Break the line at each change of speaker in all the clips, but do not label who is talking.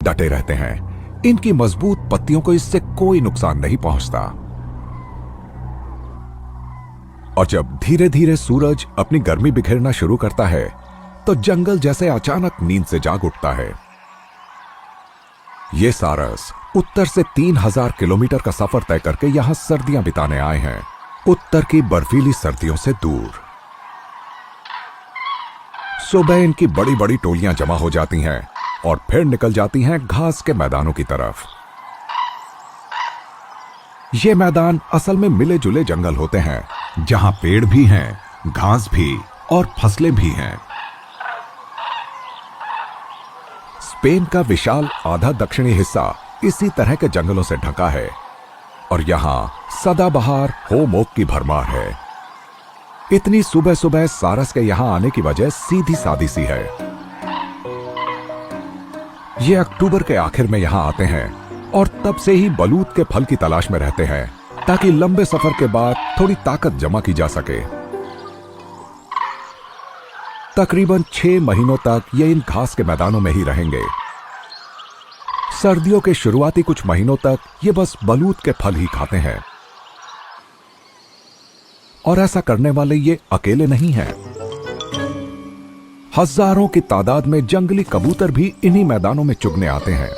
डटे रहते हैं। इनकी मजबूत पत्तियों को इससे कोई नुकसान नहीं पहुंचता। और जब धीरे धीरे सूरज अपनी गर्मी बिखेरना शुरू करता है तो जंगल जैसे अचानक नींद से जाग उठता है। ये सारस उत्तर से 3000 किलोमीटर का सफर तय करके यहां सर्दियां बिताने आए हैं, उत्तर की बर्फीली सर्दियों से दूर। सुबह इनकी बड़ी बड़ी टोलियां जमा हो जाती हैं और फिर निकल जाती हैं घास के मैदानों की तरफ। ये मैदान असल में मिले जुले जंगल होते हैं, जहां पेड़ भी हैं, घास भी और फसलें भी हैं। स्पेन का विशाल आधा दक्षिणी हिस्सा इसी तरह के जंगलों से ढका है और यहां सदाबहार होम ओक की भरमार है। इतनी सुबह सुबह सारस के यहां आने की वजह सीधी सादी सी है। ये अक्टूबर के आखिर में यहां आते हैं और तब से ही बलूत के फल की तलाश में रहते हैं ताकि लंबे सफर के बाद थोड़ी ताकत जमा की जा सके। तकरीबन 6 महीनों तक ये इन घास के मैदानों में ही रहेंगे। सर्दियों के शुरुआती कुछ महीनों तक ये बस बलूत के फल ही खाते हैं। और ऐसा करने वाले ये अकेले नहीं हैं। हजारों की तादाद में जंगली कबूतर भी इन्हीं मैदानों में चुगने आते हैं।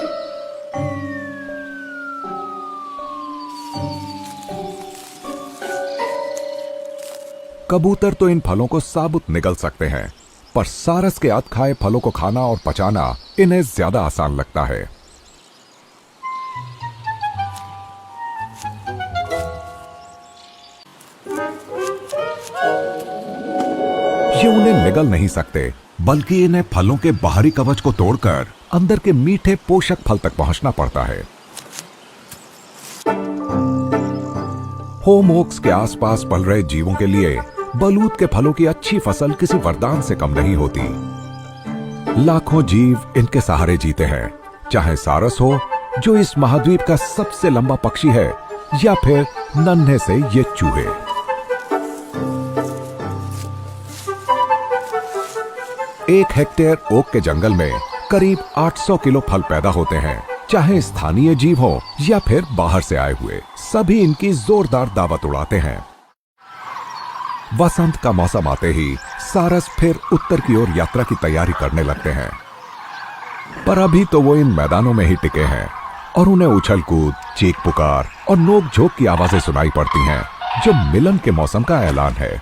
कबूतर तो इन फलों को साबुत निगल सकते हैं, पर सारस के अध खाए फलों को खाना और पचाना इन्हें ज्यादा आसान लगता है। ये उन्हें निगल नहीं सकते, बल्कि इन्हें फलों के बाहरी कवच को तोड़कर अंदर के मीठे पोषक फल तक पहुंचना पड़ता है। होम ओक्स के आसपास पल रहे जीवों के लिए बलूत के फलों की अच्छी फसल किसी वरदान से कम नहीं होती। लाखों जीव इनके सहारे जीते हैं, चाहे सारस हो जो इस महाद्वीप का सबसे लंबा पक्षी है, या फिर नन्हे से ये चूहे। एक हेक्टेयर ओक के जंगल में करीब 800 किलो फल पैदा होते हैं, चाहे स्थानीय जीव हो या फिर बाहर से आए हुए, सभी इनकी जोरदार दावत उड़ाते हैं। वसंत का मौसम आते ही सारस फिर उत्तर की ओर यात्रा की तैयारी करने लगते हैं, पर अभी तो वो इन मैदानों में ही टिके हैं और उन्हें उछल कूद, चीख पुकार और नोक झोंक की आवाजें सुनाई पड़ती हैं, जो मिलन के मौसम का ऐलान है।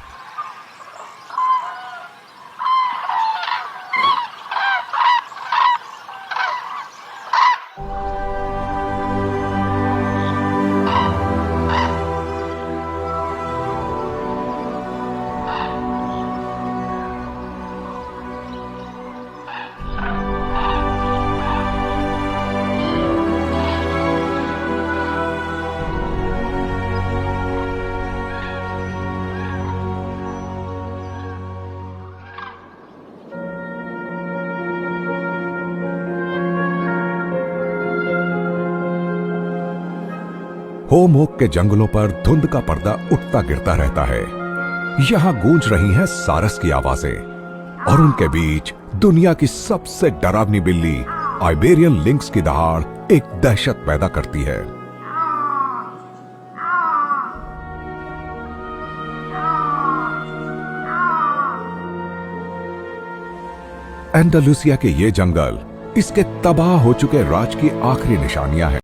होम ओक के जंगलों पर धुंध का पर्दा उठता गिरता रहता है। यहां गूंज रही हैं सारस की आवाजें और उनके बीच दुनिया की सबसे डरावनी बिल्ली आइबेरियन लिंक्स की दहाड़ एक दहशत पैदा करती है। एंडालुसिया के ये जंगल इसके तबाह हो चुके राज की आखिरी निशानियां हैं।